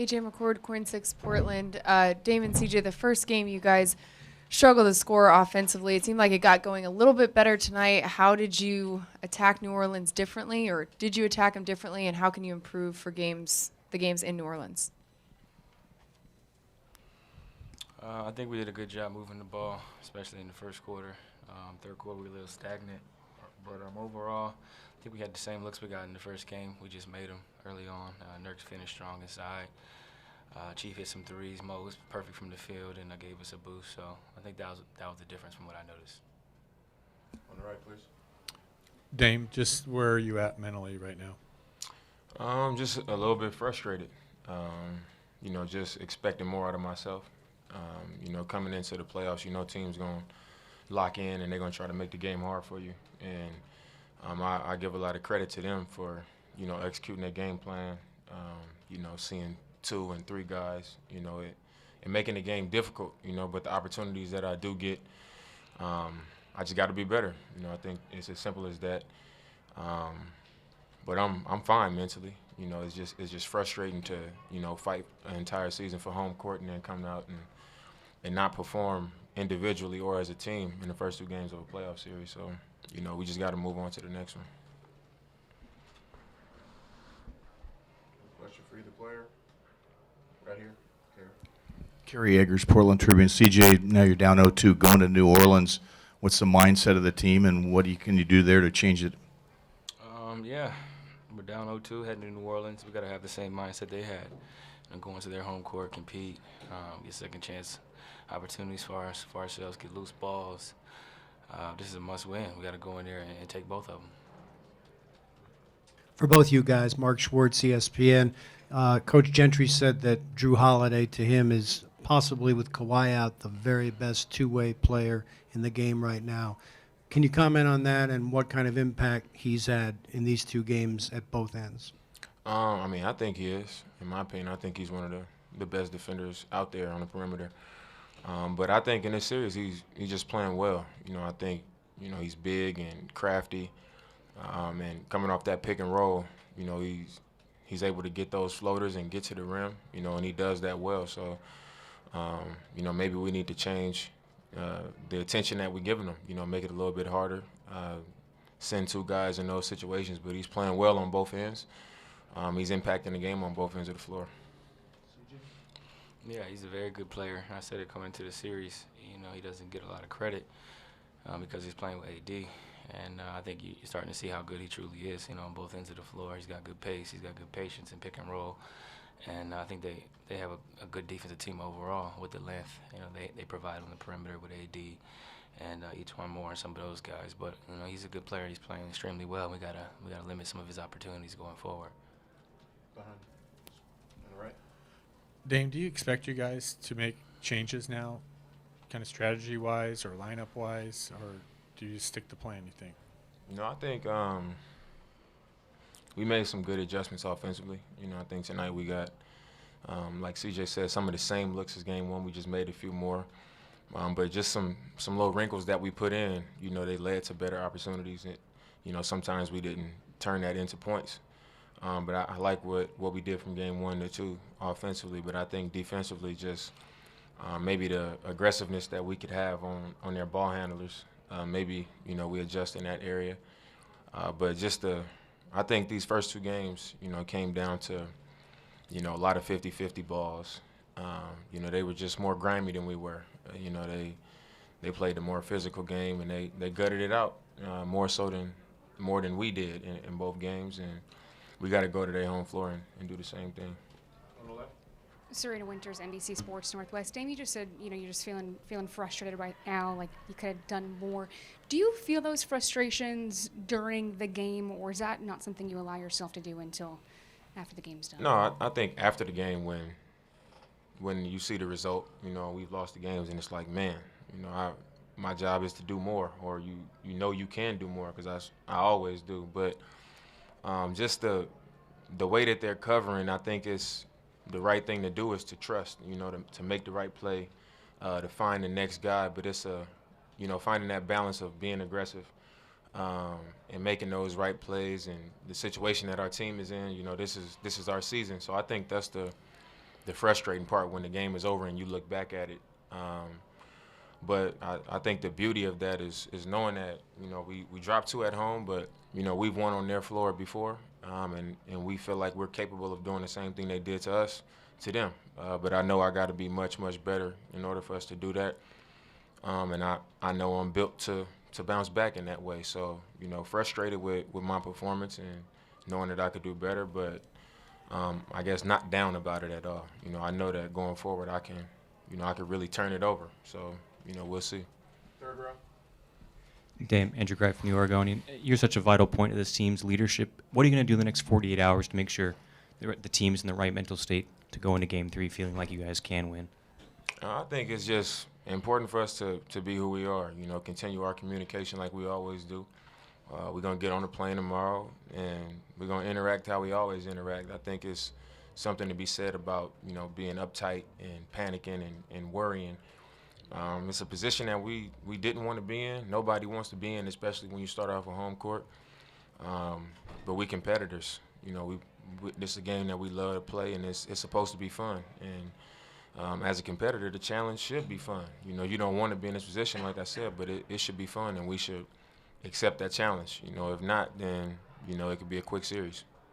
AJ McCord, Coin 6, Portland. Damon, CJ, the first game you guys struggled to score offensively. It seemed like it got going a little bit better tonight. How did you attack New Orleans differently, or did you attack them differently, and how can you improve for the games in New Orleans? I think we did a good job moving the ball, especially in the first quarter. Third quarter, we were a little stagnant. But overall, I think we had the same looks we got in the first game. We just made them early on. Nurks finished strong inside. Chief hit some threes. Mo was perfect from the field, and gave us a boost. So I think that was the difference from what I noticed. On the right, please. Dame, just where are you at mentally right now? Just a little bit frustrated. Just expecting more out of myself. Coming into the playoffs, teams going to lock in and they're going to try to make the game hard for you. And I give a lot of credit to them for, executing their game plan, seeing 2 and 3 guys, and making the game difficult, but the opportunities that I do get, I just got to be better. I think it's as simple as that. But I'm fine mentally. It's just frustrating to, fight an entire season for home court and then come out and not perform individually or as a team in the first 2 games of a playoff series. So, we just got to move on to the next one. Question for either player. Right here. Kerry Eggers, Portland Tribune. CJ, now you're down 0-2 going to New Orleans. What's the mindset of the team, and what can you do there to change it? We're down 0-2, heading to New Orleans. We got to have the same mindset they had. And going to their home court, compete, get second chance opportunities for ourselves, get loose balls. This is a must-win. We got to go in there and take both of them. For both you guys, Mark Schwartz, ESPN. Coach Gentry said that Drew Holiday, to him, is possibly, with Kawhi out, the very best two-way player in the game right now. Can you comment on that and what kind of impact he's had in these 2 games at both ends? I think he is. In my opinion, I think he's one of the best defenders out there on the perimeter. But I think in this series, he's just playing well. I think, he's big and crafty. And coming off that pick and roll, he's able to get those floaters and get to the rim, and he does that well. So, maybe we need to change the attention that we're giving him, make it a little bit harder, send 2 guys in those situations. But he's playing well on both ends. He's impacting the game on both ends of the floor. Yeah, he's a very good player. I said it coming into the series. He doesn't get a lot of credit because he's playing with AD. And I think you're starting to see how good he truly is, on both ends of the floor. He's got good pace. He's got good patience and pick and roll. And I think they have a good defensive team overall with the length. They provide on the perimeter with AD and each one more and some of those guys. But, he's a good player. He's playing extremely well. We gotta limit some of his opportunities going forward. Behind. On the right. Dame, do you expect you guys to make changes now, kind of strategy-wise or lineup-wise, or do you stick to plan, you think? I think we made some good adjustments offensively. I think tonight we got, like CJ said, some of the same looks as game 1. We just made a few more. But just some little wrinkles that we put in, they led to better opportunities. And, sometimes we didn't turn that into points. But I like what we did from game 1 to 2 offensively. But I think defensively, just maybe the aggressiveness that we could have on their ball handlers. Maybe, we adjust in that area. But I think these first 2 games, came down to, a lot of 50-50 balls. They were just more grimy than we were. They played a more physical game, and they gutted it out more than we did in both games. And we got to go to their home floor and do the same thing. On the left. Serena Winters, NBC Sports Northwest. Dame, you just said, you're just feeling frustrated right now, like you could have done more. Do you feel those frustrations during the game, or is that not something you allow yourself to do until after the game's done? No, I think after the game when you see the result, we've lost the games, and it's like, man, my job is to do more, or you can do more, because I always do. But just the way that they're covering, I think it's the right thing to do is to trust, to make the right play, to find the next guy. But it's finding that balance of being aggressive and making those right plays. And the situation that our team is in, this is our season. So I think that's the frustrating part when the game is over and you look back at it. But I think the beauty of that is knowing that, we dropped 2 at home, but, we've won on their floor before, and we feel like we're capable of doing the same thing they did to us, to them. But I know I got to be much, much better in order for us to do that. And I know I'm built to bounce back in that way. So, frustrated with my performance and knowing that I could do better, but I guess not down about it at all. I know that going forward I can really turn it over. So, we'll see. Third row. Dame, Andrew Greif from the Oregonian. You're such a vital point of this team's leadership. What are you going to do in the next 48 hours to make sure the team's in the right mental state to go into Game 3 feeling like you guys can win? I think it's just important for us to be who we are, continue our communication like we always do. We're going to get on the plane tomorrow, and we're going to interact how we always interact. I think it's something to be said about, being uptight and panicking and worrying. It's a position that we didn't want to be in. Nobody wants to be in, especially when you start off a home court. But we competitors. This is a game that we love to play, and it's supposed to be fun. And as a competitor, the challenge should be fun. You don't want to be in this position, like I said, but it should be fun, and we should accept that challenge. If not, then, it could be a quick series.